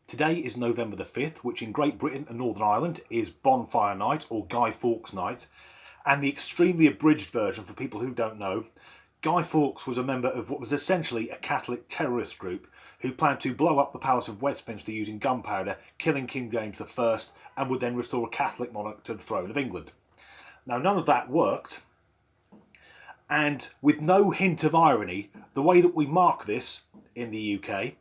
Today is November the 5th, which in Great Britain and Northern Ireland is Bonfire Night or Guy Fawkes Night. And the extremely abridged version, for people who don't know, Guy Fawkes was a member of what was essentially a Catholic terrorist group who planned to blow up the Palace of Westminster using gunpowder, killing King James I, and would then restore a Catholic monarch to the throne of England. Now, none of that worked, and with no hint of irony, the way that we mark this in the UK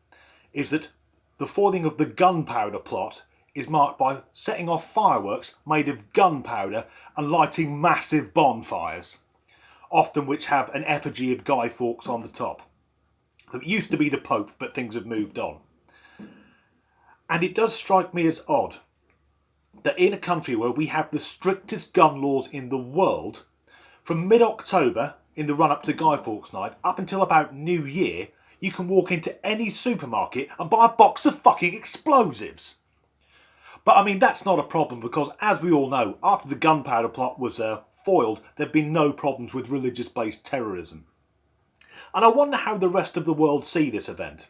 is that the foiling of the gunpowder plot is marked by setting off fireworks made of gunpowder and lighting massive bonfires, often which have an effigy of Guy Fawkes on the top. It used to be the Pope, but things have moved on. And it does strike me as odd that in a country where we have the strictest gun laws in the world, from mid-October in the run-up to Guy Fawkes Night up until about New Year, you can walk into any supermarket and buy a box of fucking explosives. But I mean, that's not a problem because, as we all know, after the gunpowder plot was foiled, there'd been no problems with religious-based terrorism. And I wonder how the rest of the world see this event.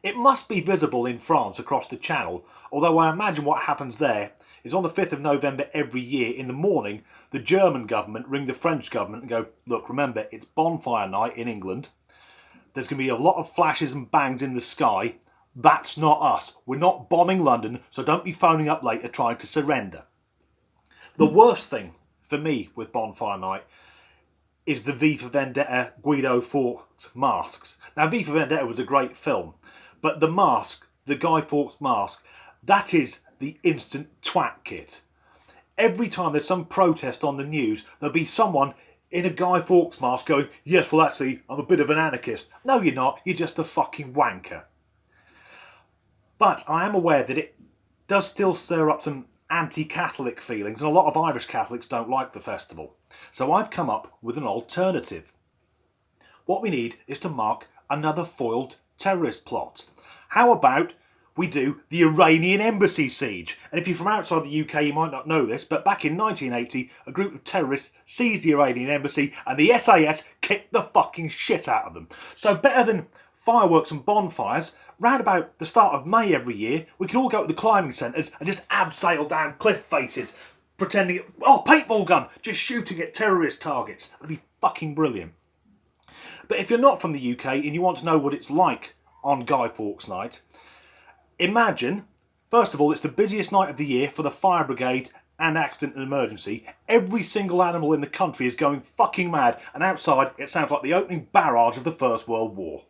It must be visible in France across the Channel, although I imagine what happens there is on the 5th of November every year in the morning, the German government ring the French government and go, look, remember, it's bonfire night in England. There's going to be a lot of flashes and bangs in the sky. That's not us. We're not bombing London, so don't be phoning up later trying to surrender. The worst thing for me with Bonfire Night is the V for Vendetta Guido Fawkes masks. Now, V for Vendetta was a great film, but the mask, the Guy Fawkes mask, that is the instant twat kit. Every time there's some protest on the news, there'll be someone in a Guy Fawkes mask going, yes, well, actually, I'm a bit of an anarchist. No, you're not. You're just a fucking wanker. But I am aware that it does still stir up some anti-Catholic feelings, and a lot of Irish Catholics don't like the festival. So I've come up with an alternative. What we need is to mark another foiled terrorist plot. How about we do the Iranian embassy siege? And if you're from outside the UK, you might not know this, but back in 1980, a group of terrorists seized the Iranian embassy and the SAS kicked the fucking shit out of them. So better than fireworks and bonfires, round about the start of May every year, we can all go to the climbing centres and just abseil down cliff faces, pretending, paintball gun, just shooting at terrorist targets. That'd be fucking brilliant. But if you're not from the UK and you want to know what it's like on Guy Fawkes Night, imagine, first of all, it's the busiest night of the year for the fire brigade and accident and emergency. Every single animal in the country is going fucking mad, and outside it sounds like the opening barrage of the First World War.